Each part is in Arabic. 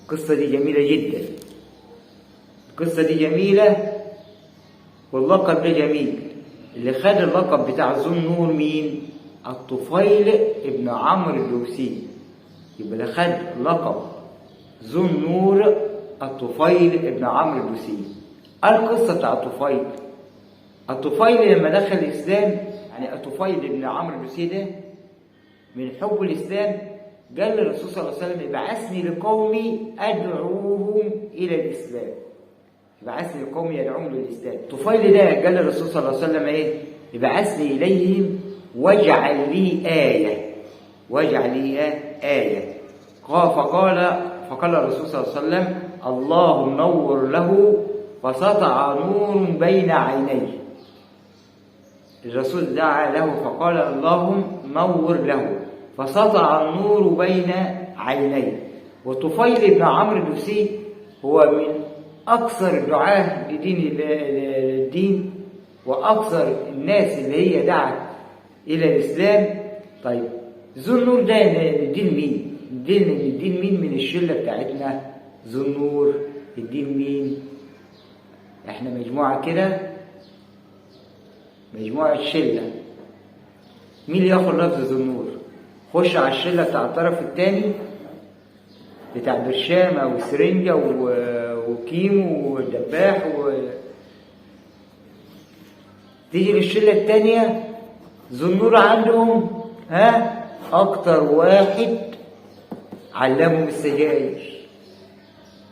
القصة دي جميلة جدا، القصة دي جميلة واللقب ده جميل. اللي خد اللقب بتاع ذو النور مين؟ الطفيل ابن عمرو الدوسي. يبقى اللي خد لقب ذو النور الطفيل ابن عمرو الدوسي. القصة بتاع الطفيل، الطفيل لما دخل الإسلام، يعني الطفيل ابن عمرو الدوسي ده من حب الإسلام قال للرسول صلى الله عليه وسلم ابعثني لقومي أدعوهم إلى الإسلام. ابعثني لقومي أدعوهم للإسلام. الطفيل ده قال للرسول صلى الله عليه وسلم إيه؟ ابعثني إليهم واجعل لي آية، واجعل لي آية. فقال الرسول صلى الله عليه وسلم الله نور له فسطع نور بين عينيه. الرسول دعا له فقال اللهم نور له فسطع النور بين عينيه. وطفيل بن عمرو الدوسي هو من أكثر الدعاة لدين الدين وأكثر الناس اللي هي دعت إلى الإسلام. طيب ذو النور ده الدين مين؟ الدين مين من الشلة بتاعتنا؟ ذو النور الدين مين؟ احنا مجموعة كده، مجموعة شلة. مين اللي ياخد لفظ ذو النور؟ خش على الشلة بتاع الطرف الثاني بتاع برشامة وسرنجة وكيمو ودباح تيجي للشلة الثانية ذو النور عندهم أكتر واحد علمهم السجاير.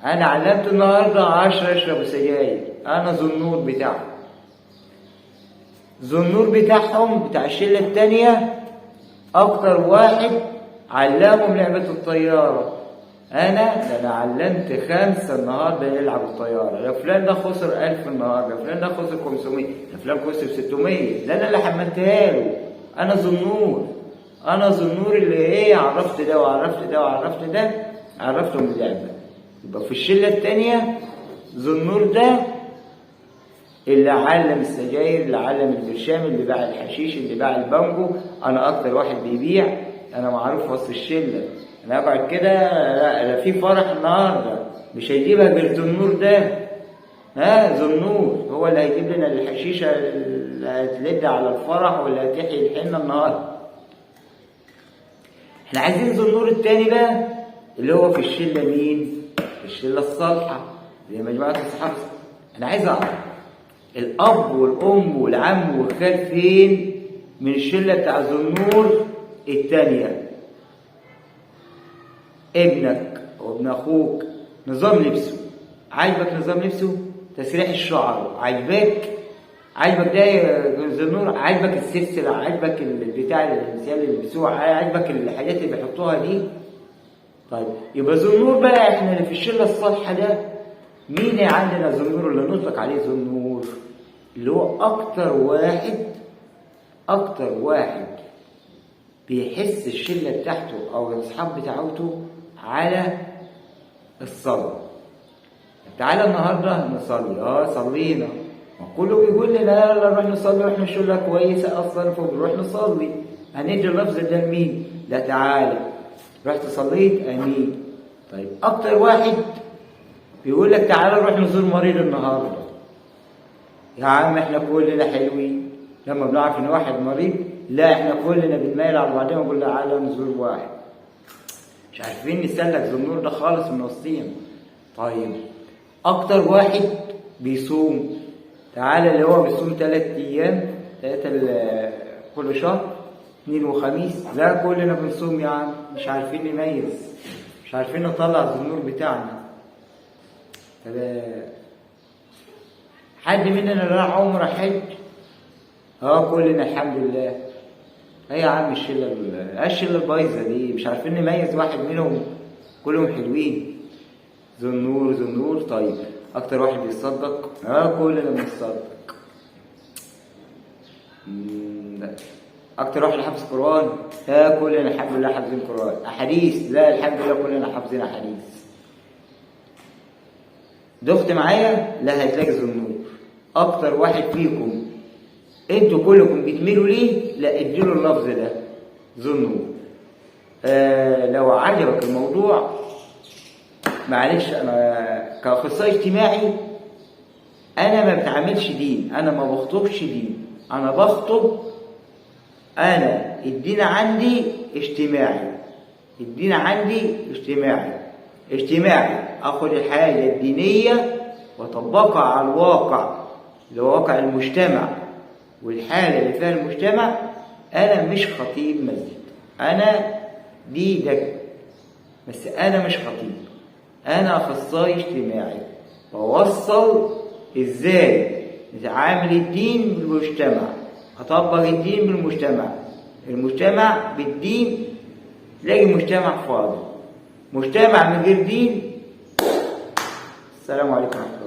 أنا علمت النهاردة 10 يشربوا سجاير، أنا ذو النور بتاعهم. ذو النور بتاعهم بتاع الشلة الثانية أكتر واحد علمهم لعبة الطيارة. أنا علمت 5 النهارده يلعبوا الطيارة. يا فلان ده خسر 1000 النهارده، يا فلان ده خسر 500، يا فلان خسر 600. ده أنا اللي حملتها له. أنا ذو النور، أنا ذو النور اللي إيه عرفت ده وعرفت ده وعرفت ده، عرفتهم اللعبة. يبقى في الشلة الثانية ذو النور ده اللي علم السجاير، اللي علم البرشام، اللي باع الحشيش، اللي باع البانجو. انا اكتر واحد بيبيع، انا معروف وسط الشله. انا اقعد كده لا في فرح النهارده مش هيجيبها غير ذو النور ده. ذو النور هو اللي هيجيب لنا الحشيشه اللي هتلد على الفرح واللي هتحيي الحنه النهارده. احنا عايزين ذو النور التاني بقى اللي هو في الشله مين؟ في الشله الصالحه اللي هي مجموعه الصحابه. انا عايز اعرف الأب والأم والعم والخال فين من الشلة بتاع ذو النور التانية؟ ابنك وابن أخوك نظام لبسه عاجبك؟ نظام لبسه؟ تسريح الشعر عاجبك ده ذو النور؟ عاجبك السلسلة؟ عاجبك البتاع الانسيال اللي بيلبسوه؟ عاجبك الحاجات اللي بيحطوها دي؟ طيب يبقى ذو النور بقى احنا اللي في الشلة الصالحة ده مين عندنا ذو النور اللي نطلق عليه ذو النور؟ اللي هو أكتر واحد بيحس الشلة بتاعته أو الأصحاب بتاعته على الصلاة. تعالى النهاردة نصلي، صلينا، كله بيقول لنا يلا نروح نصلي واحنا شلة كويسة أصلا فبنروح نصلي. هندي اللفظ ده لمين؟ لا تعالى رحت صليت أمين. طيب أكتر واحد بيقول لك تعالى نروح نزور مريض النهارده. يا عم احنا كلنا حلوين لما بنعرف ان واحد مريض، لا احنا كلنا بنميل على بعضنا ونقول تعالى نزور واحد. مش عارفين نسلك ذو النور ده خالص من وسطينا. طيب اكتر واحد بيصوم، تعالى اللي هو بيصوم 3 ايام، 3 كل شهر، 2 وخميس. لا كلنا بنصوم يا عم، مش عارفين نميز، مش عارفين نطلع ذو النور بتاعنا. حد مننا راح عمره حج؟ كلنا الحمد لله. يا عم الشله البايظه دي مش عارفين نميز واحد منهم، كلهم حلوين. ذو النور. طيب اكتر واحد بيصدق؟ كلنا بنصدق. اكتر واحد حافظ قران؟ كلنا الحمد لله حافظين قران. احاديث؟ لا الحمد لله كلنا حافظين احاديث. دخت معايا؟ لا هتلاقي ذو النور. اكتر واحد فيكم انتوا كلكم بتميلوا ليه؟ لا اديله اللفظ ده ذو النور. لو عجبك الموضوع معلش انا كاخصائي اجتماعي انا ما بتعاملش دين، انا ما بخطبش دين، انا بخطب، انا الدين عندي اجتماعي، الدين عندي اجتماعي اخد الحاجه الدينيه واطبقها على الواقع اللي هو واقع المجتمع والحاله اللي فيها المجتمع. انا مش خطيب مسجد، انا دي ده، بس انا مش خطيب، انا اخصائي اجتماعي بوصل ازاي نتعامل الدين بالمجتمع، اطبق الدين بالمجتمع، المجتمع بالدين تلاقي مجتمع فاضي، مجتمع من غير دين. السلام عليكم ورحمة الله.